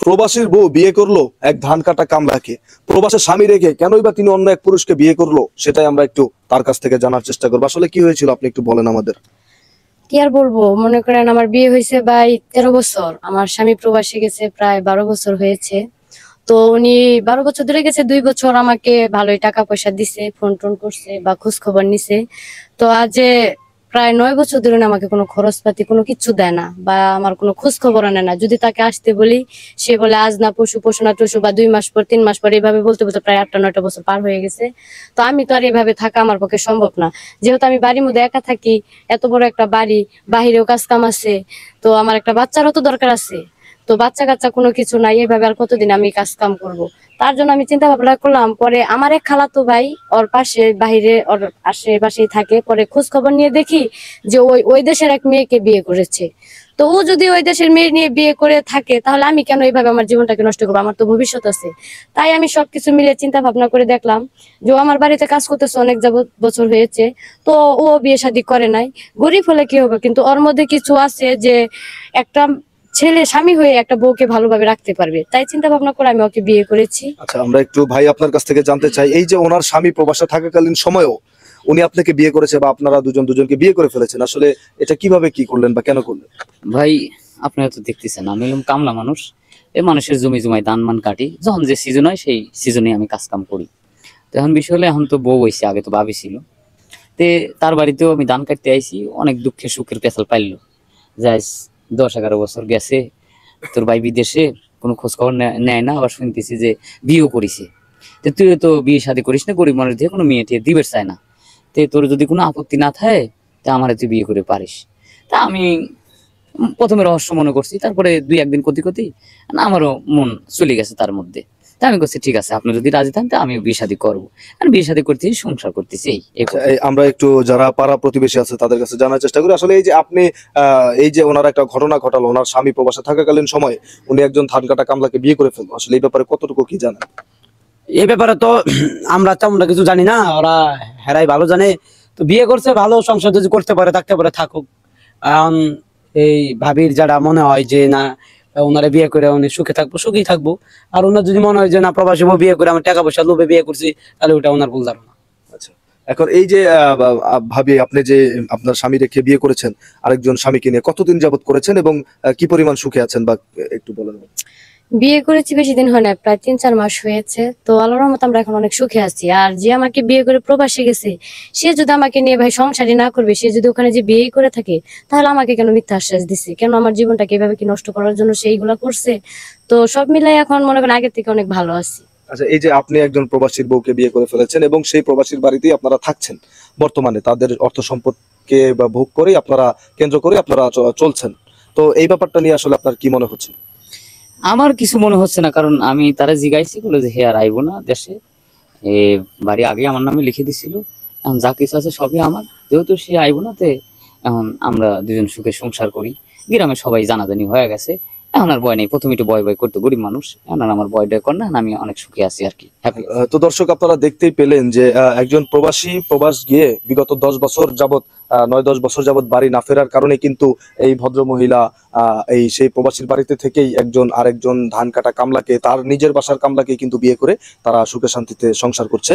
প্রবাসীর বউ বিয়ে করলো এক ধান কাটা কামলাকে, প্রবাসের স্বামী রেখে কেনই বা তিনি অন্য এক পুরুষকে বিয়ে করলো, সেটাই আমরা একটু তার কাছ থেকে জানার চেষ্টা করবো। আসলে কি হয়েছিল আপনি একটু বলেন আমাদের। কি আর বলবো, মনে করেন আমার বিয়ে হয়েছে ভাই 13 বছর, আমার স্বামী প্রবাসী গেছে প্রায় 12 বছর হয়েছে। তো উনি 12 বছর ধরে গেছে, 2 বছর আমাকে ভালোই টাকা পয়সা দিছে, ফোন টোন করছে বা খোঁজ খবর নিছে। তো আজ প্রায় 9 বছর ধরে না আমাকে কোনো খরচপাতি কোনো কিছু দেয় না বা আমার কোনো খোঁজ খবর আনে না। যদি তাকে আসতে বলি সে বলে আজ না পশু, পশু না টসু, বা 2 মাস পর 3 মাস পর, এইভাবে বলতে বলতে প্রায় 8টা 9টা বছর পার হয়ে গেছে। তো আমি তো আর এইভাবে থাকা আমার পক্ষে সম্ভব না, যেহেতু আমি বাড়ির মধ্যে একা থাকি। এত বড় একটা বাড়ি, বাহিরেও কাজ কাম আছে, তো আমার একটা বাচ্চারও তো দরকার আছে। তো বাচ্চা কাচ্চা কোনো কিছু নাই, এইভাবে আর কতদিন আমি কাজ কাম করব। তার জন্য আমি চিন্তা ভাবনা করলাম, পরে আমার এক খালাতো ভাই ওর পাশে বাহিরে ওর আশেপাশেই থাকে, পরে খোঁজ খবর নিয়ে দেখি যে ওই ওই দেশের এক মেয়েকে বিয়ে করেছে। তো ও যদি ওই দেশের মেয়ে নিয়ে বিয়ে করে থাকে, তাহলে আমি কেন এইভাবে আমার জীবনটাকে নষ্ট করবো? আমার তো ভবিষ্যৎ আছে। তাই আমি সবকিছু মিলে চিন্তা ভাবনা করে দেখলাম যে ও আমার বাড়িতে কাজ করতেছে অনেক বছর হয়েছে। তো ও বিয়ে শাদী করে নাই, গরিব হলে কি হবে, কিন্তু ওর মধ্যে কিছু আছে যে একটা ছেলে স্বামী হয়ে একটা বউকে ভালোভাবে রাখতে পারবে। তাই চিন্তা ভাবনা করে আমি ওকে বিয়ে করেছি। আচ্ছা, আমরা একটু ভাই আপনার কাছ থেকে জানতে চাই, এই যে ওনার স্বামী প্রবাসে থাকাকালীন সময়েও উনি আপনাকে বিয়ে করেছে বা আপনারা দুজন দুজনকে বিয়ে করে ফেলেছেন, আসলে এটা কিভাবে কি করলেন বা কেন করলেন? ভাই, আপনারা তো দেখতেছেন আমি হলাম কামলা মানুষ। এই মানুষের জমি জমায় ধান মান কাটি, যখন যে সিজন হয় সেই সিজনে আমি কাজ কাম করি। তো এখন বিষয় হলো, এখন তো বউ হয়েছে, আগে তো ভাবি ছিল। তে তার বাড়িতেও আমি ধান কাটতে আইছি, অনেক দুঃখে সুখের পেছাল পাইলো। যাই 10-11 বছর গেছে, তোর ভাই বিদেশে, কোনো খোঁজ খবর নেয় না। আবার শুনতেছি যে বিয়েও করিছে। তো তুই তো বিয়ে শাদী করিস না, গরিব মানুষ দিয়ে কোনো মেয়ে টিয়ে দিবে চায় না। তে তোর যদি কোনো আপত্তি না থাকে, তা আমার তুই বিয়ে করে পারিস। তা আমি প্রথমে রহস্য মনে করছি, তারপরে 2-1 দিন কতি কতি না আমারও মন চলে গেছে তার মধ্যে। তা আমি করছি ঠিক আছে, আপনি যদি রাজি থাকেন তা আমি বিয়ে শাদী করবো। আর বিয়ে শাদী করতেছি, সংসার করতেছি, এই আচ্ছা, আমরা একটু যারা পাড়া প্রতিবেশী আছে তাদের কাছে জানার চেষ্টা করি, আসলে এই যে আপনি এই যে ওনার একটা ঘটনা ঘটালো, ওনার স্বামী প্রবাসে থাকাকালীন সময় উনি একজন ধান কাটা কামলাকে বিয়ে করে ফেললো, আসলে এই ব্যাপারে কতটুকু কি জানেন? এই ব্যাপারে তো আমরা তেমন কিছু জানি না, ওরা হেরাই ভালো জানে। তো বিয়ে করছে, ভালো সংসার যদি করতে পারে থাকতে পারে থাকুক। এখন এই ভাবির যারা মনে হয় যে না ওনারা বিয়ে করে উনি সুখে থাকবো, সুখেই থাকবো। আর ওনার যদি মনে হয় যে না প্রবাসী বউ বিয়ে করে আমি টাকা পয়সা লোভে বিয়ে করছি, তাহলে ওটা ওনার ভুল ধারণা। আচ্ছা, এখন এই যে ভাবি আপনি যে আপনার স্বামী রেখে বিয়ে করেছেন আরেকজন স্বামীকে নিয়ে, কতদিন যাবত করেছেন এবং কি পরিমাণ সুখে আছেন বা একটু বলেন। বিয়ে করেছি বেশি দিন হয় না, প্রায় 3-4 মাস হয়েছে। তো আল্লাহর রহমতে আমরা এখন অনেক সুখে আছি। আর যে আমাকে বিয়ে করে প্রবাসী গেছে, সে যদি আমাকে নিয়ে ভাই সংসারই না করবে, সে যদি ওখানে যে বিয়ে করে থাকে, তাহলে আমাকে কেন মিথ্যা আশ্বাস দিছে, কেন আমার জীবনটাকে এভাবে কি নষ্ট করার জন্য সে এইগুলা করছে? তো সব মিলাই এখন মনে করেন আগের থেকে অনেক ভালো আছি। আচ্ছা, এই যে আপনি একজন প্রবাসীর বউকে বিয়ে করে ফেলেছেন এবং সেই প্রবাসীর বাড়িতেই আপনারা থাকছেন বর্তমানে, তাদের অর্থ সম্পদকে বা ভোগ করে আপনারা কেন্দ্র করে আপনারা চলছেন, তো এই ব্যাপারটা নিয়ে আসলে আপনার কি মনে হচ্ছে? আমার কিছু মনে হচ্ছে না, কারণ আমি তারা জিগাইছি, বলে যে হে আর আইবো না দেশে। এ বাড়ি আগে আমার নামে লিখে দিছিল, এখন যা কিছু আছে সবই আমার। যেহেতু সে আইবো না, তে এখন আমরা দুজন সুখে সংসার করি। গ্রামে সবাই জানাজানি হয়ে গেছে, এখন আর ভয় নেই। প্রথমে একটু ভয় ভয় করতে গরিব মানুষ, এখন আর আমার ভয় ডয় কর না, আমি অনেক সুখে আছি আর কি, হ্যাপি। তো দর্শক, আপনারা দেখতেই পেলেন যে একজন প্রবাসী প্রবাস গিয়ে বিগত 10 বছর যাবত 9-10 বছর যাবত বাড়ি না ফেরার কারণে কিন্তু এই ভদ্র মহিলা এই সেই প্রবাসীর বাড়িতে থেকেই একজন আরেকজন ধান কাটা কামলাকে, তার নিজের বাসার কামলাকে কিন্তু বিয়ে করে তারা সুখে শান্তিতে সংসার করছে।